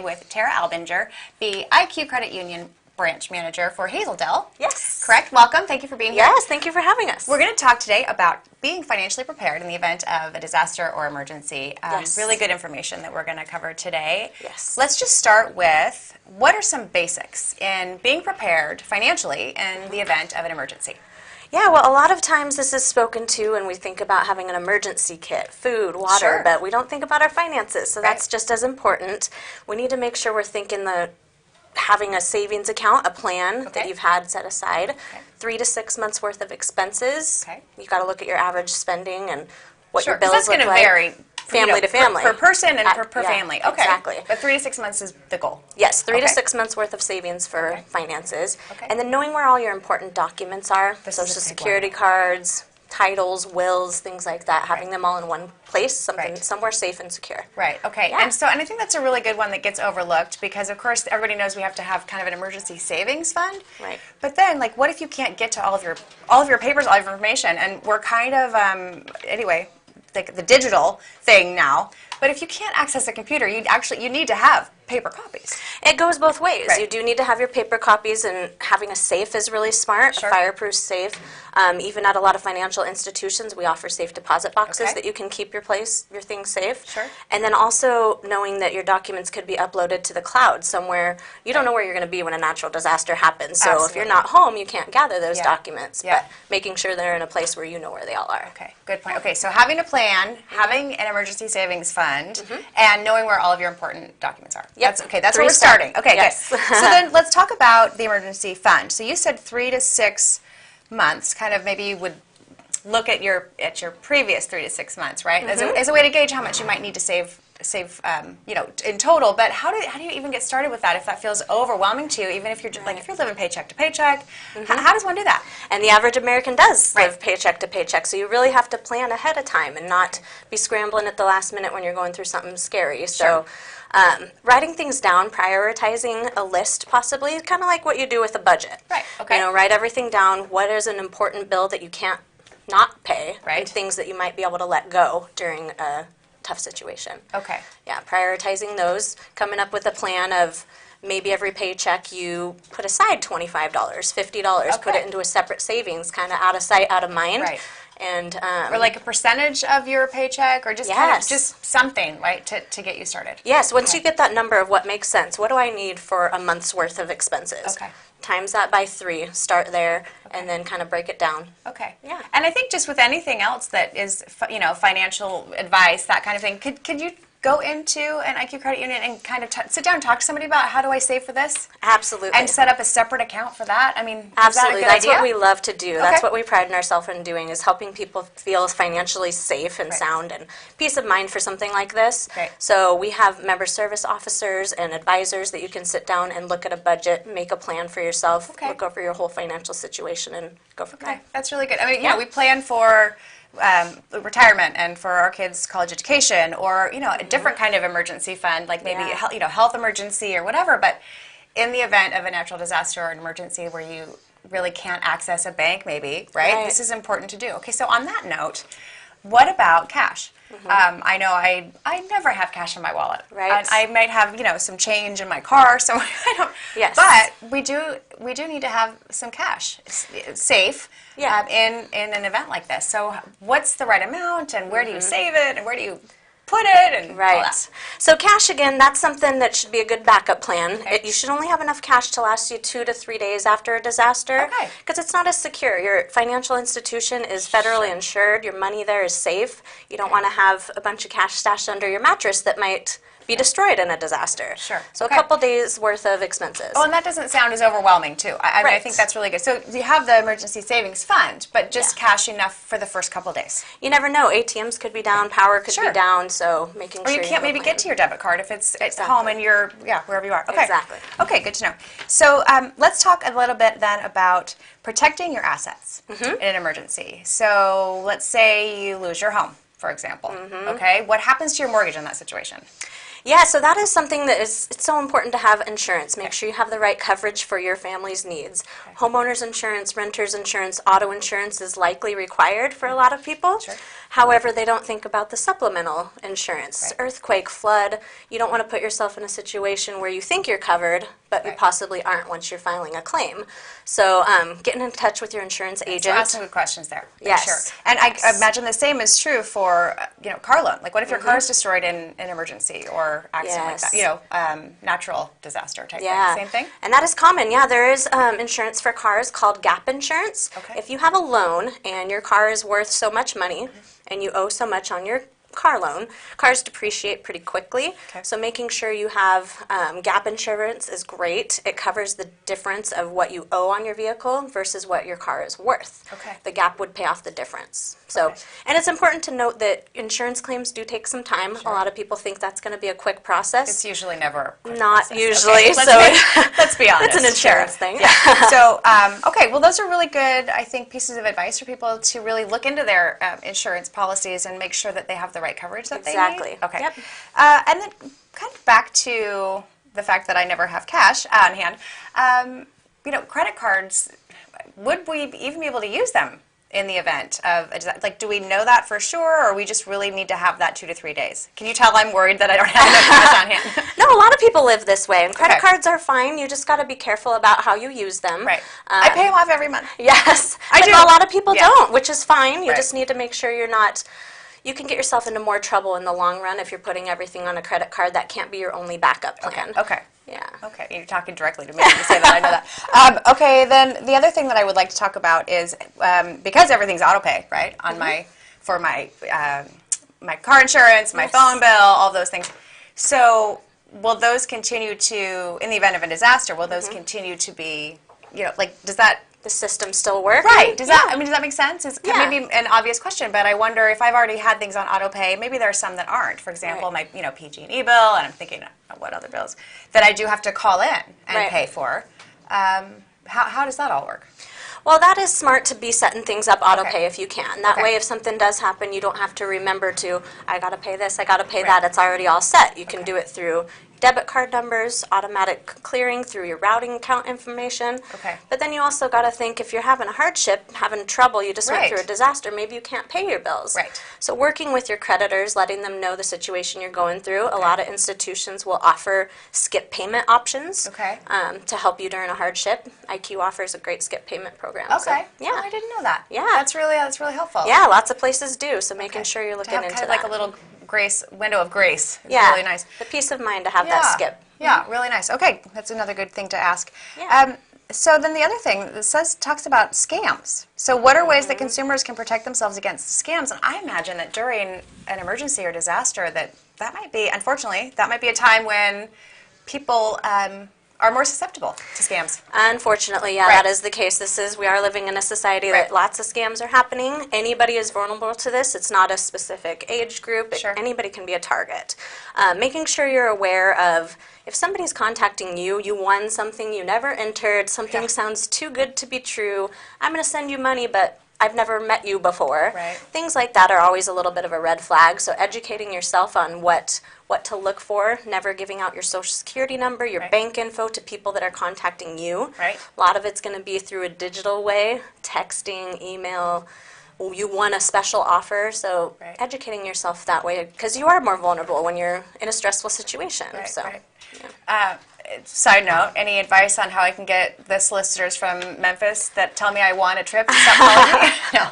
with Tara Albinger, the iQCreditUnion branch manager for Hazeldale. Yes. Correct? Welcome. Thank you for being here. Yes, thank you for having us. We're going to talk today about being financially prepared in the event of a disaster or emergency. Yes. Really good information that we're going to cover today. Yes. Let's just start with, what are some basics in being prepared financially in the event of an emergency? Yeah, well, a lot of times this is spoken to when we think about having an emergency kit, food, water, Sure. but we don't think about our finances, so that's Right. just as important. We need to make sure we're thinking having a savings account, a plan that you've had set aside, 3 to 6 months worth of expenses. Okay. You've got to look at your average spending and what Sure, your 'cause bills that's look going to like. vary Family to family. per person and per Yeah, family. Okay. exactly. But 3 to 6 months is the goal. Yes, 3 to Okay. 6 months worth of savings for Okay. finances. Okay. And then knowing where all your important documents are, This is Social a big Security one. cards, titles, wills, things like that, having them all in one place, Right. somewhere safe and secure. Right, okay. Yeah. And I think that's a really good one that gets overlooked because, of course, everybody knows we have to have kind of an emergency savings fund. Right. But then, like, what if you can't get to all of your papers, all of your information? And we're kind of, anyway, like the digital thing now. But if you can't access a computer, you need to have paper copies. It goes both ways. Right. You do need to have your paper copies, and having a safe is really smart, Sure. a fireproof safe. Even at a lot of financial institutions, we offer safe deposit boxes Okay. that you can keep your things safe. Sure. And then also knowing that your documents could be uploaded to the cloud somewhere. You don't know where you're going to be when a natural disaster happens. So if Absolutely. you're not home, you can't gather those Yeah. documents. Yeah. But making sure they're in a place where you know where they all are. Okay, good point. Okay, so having a plan, having an emergency savings fund, and knowing where all of your important documents are. Yep. That's where we're 3 step. starting. Okay, Yes. good. So then let's talk about the emergency fund. So you said 3 to 6 months, kind of maybe you would look at your previous 3 to 6 months, right? As a way to gauge how much you might need to save in total. But how do you even get started with that if that feels overwhelming to you, even if you're like if you're living paycheck to paycheck? How does one do that? And the average American does Right. live paycheck to paycheck, so you really have to plan ahead of time and not be scrambling at the last minute when you're going through something scary. So writing things down, prioritizing a list possibly, kind of like what you do with a budget. Right, okay. You know, write everything down. What is an important bill that you can't not pay? Right. And things that you might be able to let go during a tough situation. Okay. Yeah, prioritizing those, coming up with a plan of maybe every paycheck you put aside $25, $50, put Okay. it into a separate savings, kind of out of sight, out of mind. Right. And Or like a percentage of your paycheck, or just kind of Yes. just something, right, to get you started. yes, once Okay. you get that number of what makes sense, what do I need for a month's worth of expenses? Okay. Times that by 3, start there, and then kind of break it down. Okay. Yeah. And I think just with anything else that is, financial advice, that kind of thing, could you go into an iQCreditUnion and kind of sit down and talk to somebody about how do I save for this? Absolutely. And set up a separate account for that? I mean, Absolutely. is that a That's good what idea? we love to do. Okay. That's what we pride in ourselves in doing, is helping people feel financially safe and Right. sound and peace of mind for something like this. Right. So we have member service officers and advisors that you can sit down and look at a budget, make a plan for yourself, Okay. look over your whole financial situation, and go from Okay, there. that's really good. I mean, Yeah. we plan for retirement and for our kids' college education, or a different kind of emergency fund, like maybe Yeah. health emergency or whatever. But in the event of a natural disaster or an emergency where you really can't access a bank, maybe, right? Right. This is important to do. Okay, so on that note, what about cash? I know I never have cash in my wallet. Right. And I might have some change in my car, so I don't. Yes. But we do need to have some cash safe. Yeah. In an event like this. So what's the right amount, and where do you save it, and where do you put it, and all Right. that? So cash, again, that's something that should be a good backup plan. Okay. You should only have enough cash to last you 2 to 3 days after a disaster. Okay. Because it's not as secure. Your financial institution is federally insured. Your money there is safe. You don't want to have a bunch of cash stashed under your mattress that might be destroyed in a disaster. Sure. So Okay. a couple days worth of expenses. Oh, and that doesn't sound as overwhelming, too. I Right. think that's really good. So you have the emergency savings fund, but just Yeah. cash enough for the first couple days. You never know. ATMs could be down, power could Sure. be down, so making Or sure you have can't a maybe plan. get to your debit card if it's at Exactly. home and you're, wherever you are. Okay. Exactly. Okay, good to know. So let's talk a little bit then about protecting your assets in an emergency. So let's say you lose your home, for example. Okay, what happens to your mortgage in that situation? Yeah, so that is something that it's so important to have insurance. Make sure you have the right coverage for your family's needs. Okay. Homeowners insurance, renters insurance, auto insurance is likely required for a lot of people. Sure. However, they don't think about the supplemental insurance. Right. Earthquake, flood, you don't want to put yourself in a situation where you think you're covered, but you Right. possibly aren't once you're filing a claim. So getting in touch with your insurance agent. So ask some good questions there. Make Yes. Sure. And Yes. I imagine the same is true for car loan. Like, what if your car is destroyed in an emergency or accident like that? Yes. Natural disaster type Yeah. thing. Same thing. And that is common. Yeah, there is insurance for cars called gap insurance. Okay. If you have a loan and your car is worth so much money and you owe so much on your car loan, cars depreciate pretty quickly. Okay. So making sure you have gap insurance is great. It covers the difference of what you owe on your vehicle versus what your car is worth. Okay. The gap would pay off the difference. So, Okay. and it's important to note that insurance claims do take some time. A lot of people think that's going to be a quick process. It's usually never a quick Not process. usually. Okay, So let's be honest. it's an insurance Sure. thing. Yeah. So, okay, well, those are really good, I think, pieces of advice for people to really look into their insurance policies and make sure that they have the right coverage that they Exactly. need. Okay. Yep. And then kind of back to the fact that I never have cash on hand. Credit cards, would we even be able to use them in the event of a disaster? Like, do we know that for sure, or we just really need to have that 2 to 3 days? Can you tell I'm worried that I don't have enough cash on hand? No, a lot of people live this way, and credit Okay. cards are fine. You just got to be careful about how you use them. Right. I pay them off every month. Yes, I but do. a lot of people Yeah. don't, which is fine. You Right. just need to make sure you're not. You can get yourself into more trouble in the long run if you're putting everything on a credit card. That can't be your only backup plan. Okay. Yeah. Okay, you're talking directly to me when you say that. I know that. Okay, then the other thing that I would like to talk about is because everything's auto pay, right? On for my car insurance, my Yes. phone bill, all those things. So will those continue to, in the event of a disaster, will those continue to be, does that? The system still works. Right. Does Yeah. that make sense? It's Yeah. maybe an obvious question, but I wonder if I've already had things on auto pay, maybe there are some that aren't. For example, Right. my PG&E bill, and I'm thinking what other bills that I do have to call in and Right. pay for. How does that all work? Well, that is smart to be setting things up auto Okay. pay if you can. That Okay. way, if something does happen, you don't have to remember to, I got to pay this, I got to pay Right. that. It's already all set. You can do it through debit card numbers, automatic clearing through your routing account information. Okay. But then you also got to think if you're having a hardship, having trouble, you just went Right. through a disaster, maybe you can't pay your bills. Right. So working with your creditors, letting them know the situation you're going through. A lot of institutions will offer skip payment options Okay. to help you during a hardship. IQ offers a great skip payment program. Okay. So, yeah. Oh, I didn't know that. Yeah. That's really helpful. Yeah, lots of places do. So making Okay. sure you're To looking have into kind of that. like a little window of grace. It's yeah, really nice. the peace of mind to have that skip. Yeah, really nice. Okay, that's another good thing to ask. Yeah. So then the other thing, it talks about scams. So what are ways that Mm-hmm. consumers can protect themselves against scams? And I imagine that during an emergency or disaster that might be, unfortunately, that might be a time when people are more susceptible to scams. Unfortunately, yeah, Right. that is the case. We are living in a society Right. that lots of scams are happening. Anybody is vulnerable to this. It's not a specific age group. Sure. Anybody can be a target. Making sure you're aware of if somebody's contacting you, you won something you never entered, something Yeah. sounds too good to be true, I'm going to send you money, but I've never met you before. Right. Things like that are always a little bit of a red flag. So educating yourself on what to look for, never giving out your social security number, your Right. bank info to people that are contacting you. Right. A lot of it's going to be through a digital way, texting, email. You won a special offer, so Right. educating yourself that way because you are more vulnerable when you're in a stressful situation. Right, so, right. yeah. Side note, any advice on how I can get the solicitors from Memphis that tell me I won a trip to stop calling me? No.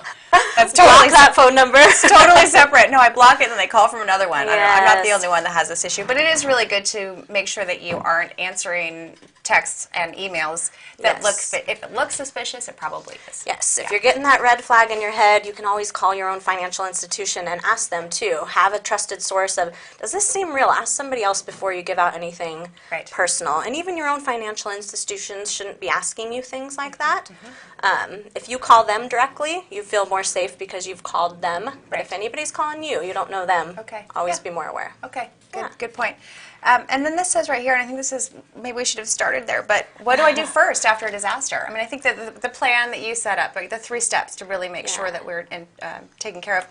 That's totally Block that phone number. totally separate. No, I block it and then they call from another one. I'm not the Yes. only one that has this issue. But it is really good to make sure that you aren't answering texts and emails that Yes. if it looks suspicious, it probably is. Yes, if Yeah. you're getting that red flag in your head, you can always call your own financial institution and ask them too. Have a trusted source of, does this seem real? Ask somebody else before you give out anything Right. personal. And even your own financial institutions shouldn't be asking you things like that. If you call them directly, you feel more safe because you've called them. But Right. if anybody's calling you, you don't know them. Okay. Always Yeah. be more aware. Okay, good, Yeah. good point. And then this says right here, and I think this is, maybe we should have started there, but what do I do first after a disaster? I mean, I think that the plan that you set up, like the 3 steps to really make sure Yeah. that we're taken care of,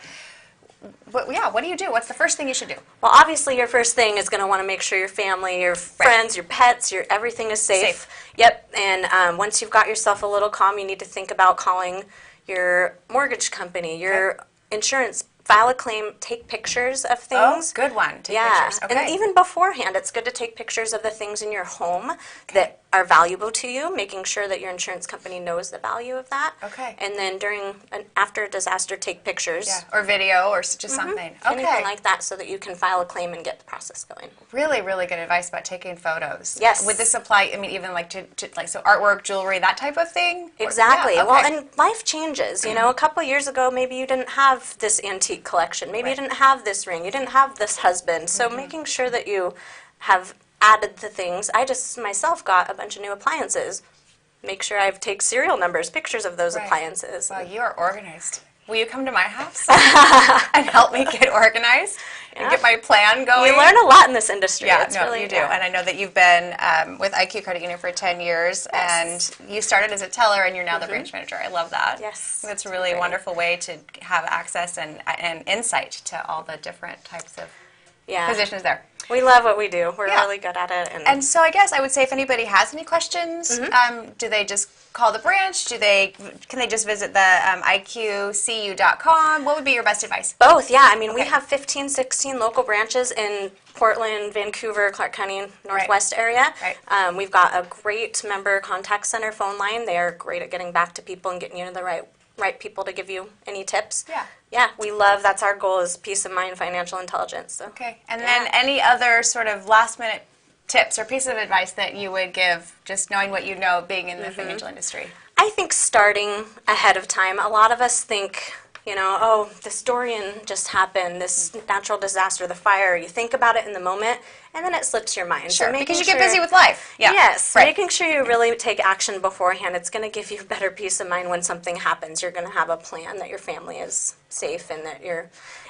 what do you do? What's the first thing you should do? Well, obviously, your first thing is going to want to make sure your family, your friends, your pets, your everything is safe. Yep. And once you've got yourself a little calm, you need to think about calling your mortgage company, your insurance. File a claim, take pictures of things. Oh, good one. Take pictures. Okay. And even beforehand, it's good to take pictures of the things in your home that are valuable to you, making sure that your insurance company knows the value of that. Okay. And then during and after a disaster, take pictures. Yeah, or video or just something. Okay. Anything like that so that you can file a claim and get the process going. Really, really good advice about taking photos. Yes. Would this apply, I mean, even like to like, so artwork, jewelry, that type of thing? Exactly. Yeah, okay. Well, and life changes. You know, a couple years ago, maybe you didn't have this antique collection. Maybe you didn't have this ring. You didn't have this husband. So making sure that you have added the things. I just myself got a bunch of new appliances. Make sure I take serial numbers, pictures of those appliances. Well, you are organized. Will you come to my house and help me get organized and get my plan going? You learn a lot in this industry. Yeah, it's no, really, you do. And I know that you've been with IQ Credit Union for 10 years, and you started as a teller, and you're now the branch manager. I love that. Yes. That's a really wonderful way to have access and insight to all the different types of positions there. We love what we do. We're really good at it. And so I guess I would say if anybody has any questions, do they just call the branch? Can they just visit the iQCU.com? What would be your best advice? Both, yeah. I mean, we have 15, 16 local branches in Portland, Vancouver, Clark County, Northwest area. Right. We've got a great member contact center phone line. They are great at getting back to people and getting you to the right people to give you any tips. Yeah. Yeah, we love, that's our goal, is peace of mind, financial intelligence. So. Okay. And then any other sort of last minute tips or pieces of advice that you would give, just knowing what you know, being in the financial industry? I think starting ahead of time. A lot of us think, you know, oh, this Dorian just happened, this natural disaster, the fire. You think about it in the moment, and then it slips your mind. Sure, so because you get busy with life. Yeah. Yes, making sure you really take action beforehand. It's going to give you better peace of mind when something happens. You're going to have a plan that your family is safe and that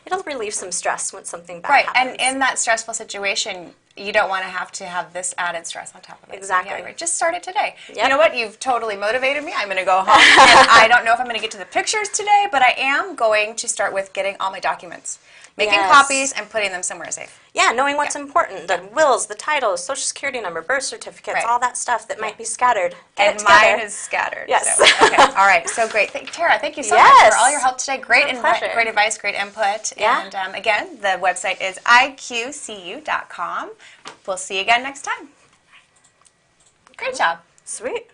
it'll relieve some stress when something bad happens. Right, and in that stressful situation, you don't want to have this added stress on top of it. Exactly. Yeah, right. Just start it today. Yep. You know what? You've totally motivated me. I'm going to go home. And I don't know if I'm going to get to the pictures today, but I am going to start with getting all my documents, making copies, and putting them somewhere safe. Yeah, knowing what's important. The wills, the titles, social security number, birth certificates, all that stuff that might be scattered. Get it together. Mine is scattered. Yes. So, okay. All right. So great. Tara, thank you so much for all your help today. Great advice, great input. Yeah. And again, the website is iQCU.com. We'll see you again next time. Great job. Sweet.